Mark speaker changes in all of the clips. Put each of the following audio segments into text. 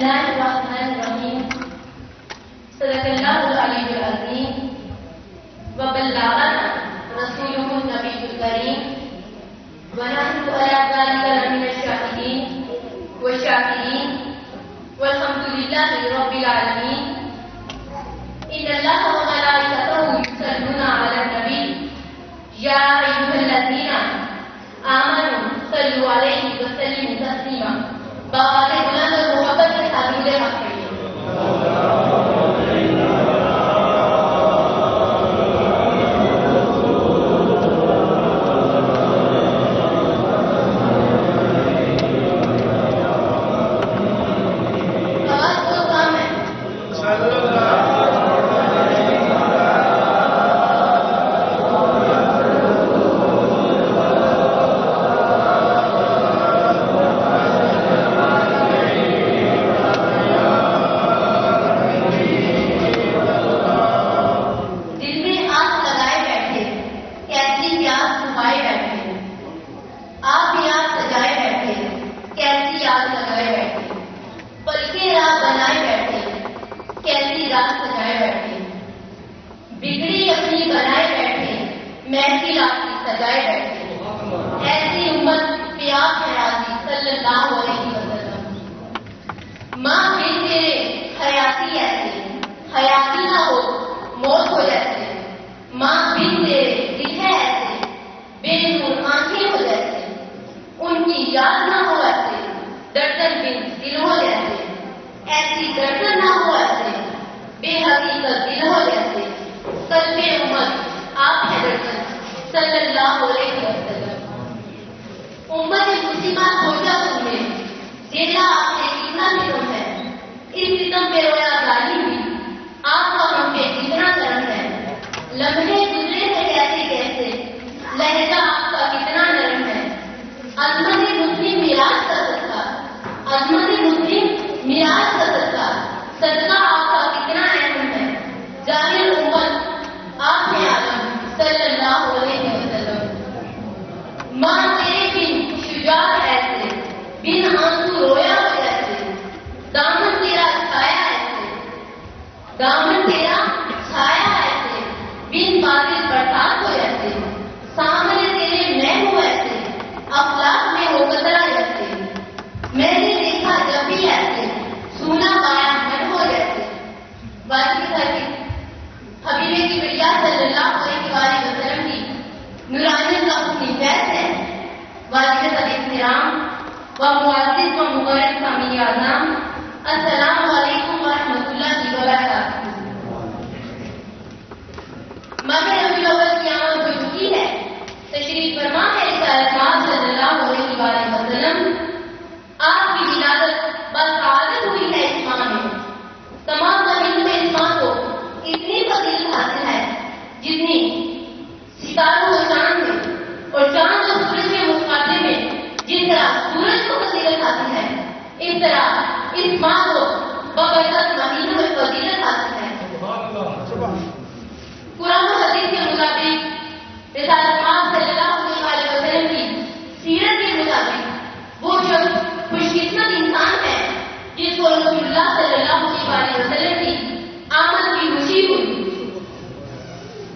Speaker 1: الله الرحمن الرحيم صدق الله العلي العظيم وبلغنا رسوله النبي الكريم ونحن على ذلك لمن الشاهدين والشاكرين والحمد لله رب العالمين. إن الله وملائكته يصلون على النبي يا أيها الذين آمنوا صلوا عليه وسلموا تسليما. بابا بلند اور محبت کے ساتھ مجھے حق کریے.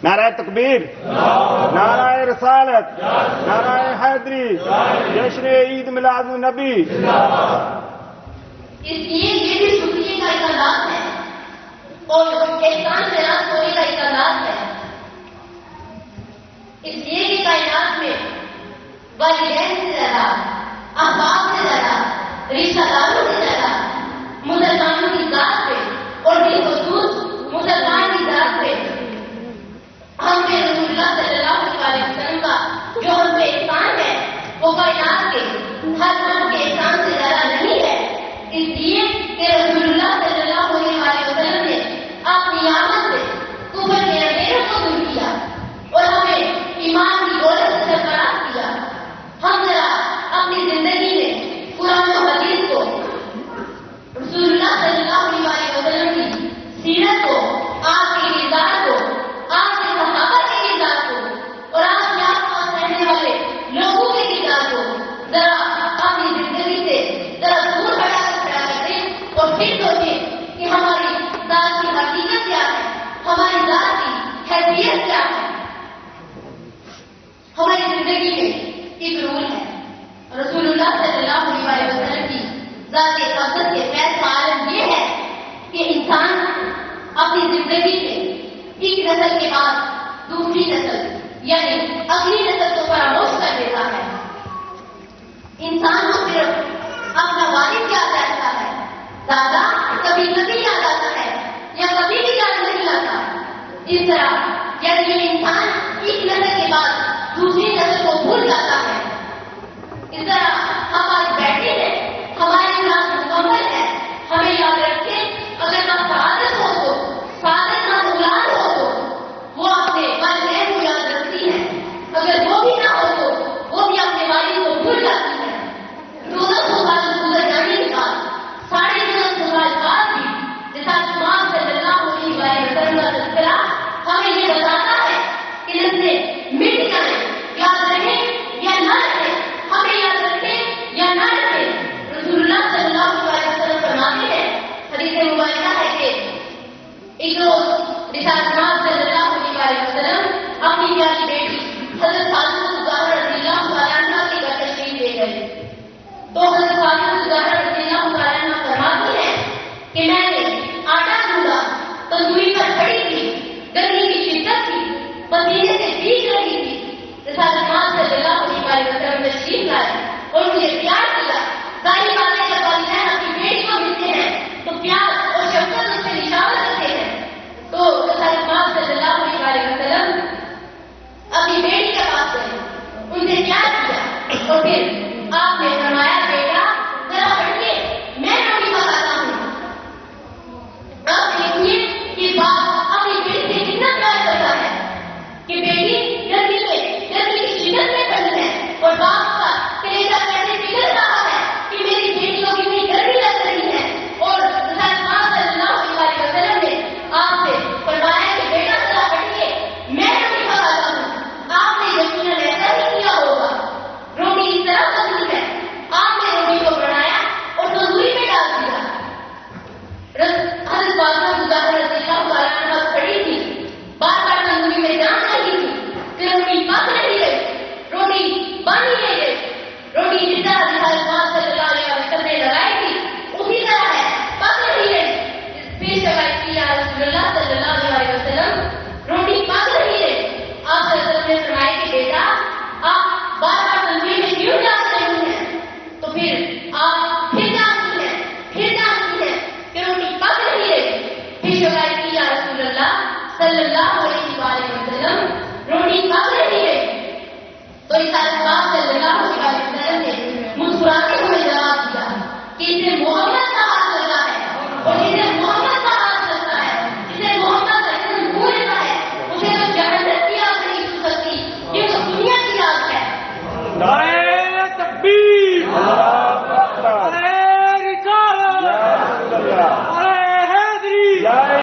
Speaker 2: نعرہ تکبیر، نعرہ رسالت، نعرہ حیدری، جشن عید میلاد النبی.
Speaker 1: اس لیے یہ بھی شکریہ کا ایک انداز ہے اور احسان سے راز ہونے کا ایک انداز ہے. اس لیے کہ کائنات میں والدین سے زیادہ، احباب سے زیادہ، رشتہ داروں سے زیادہ مسلمانوں کی ذات پہ اور بالخصوص مسلمان کی ذات پہ ہم پہ رسول اللہ صلی اللہ علیہ وسلم کا جو ہم پہ احسان ہے وہ کائنات کے ہر مرد کے احسان سے زیادہ نہیں ہے. اس لیے کہ رسول اللہ صلی اللہ علیہ وسلم نے اپنی آمد سے کفر کے اندھیروں کو دور کیا اور ہمیں ایمان کی دولت سے سرفراز کیا. ہم ذرا اپنی ذات قدرت کے فیض کا عالم یہ ہے کہ انسان اپنی زندگی میں ایک نسل کے بعد دوسری نسل یعنی اگلی نسل کو فراموش کر دیتا ہے. انسان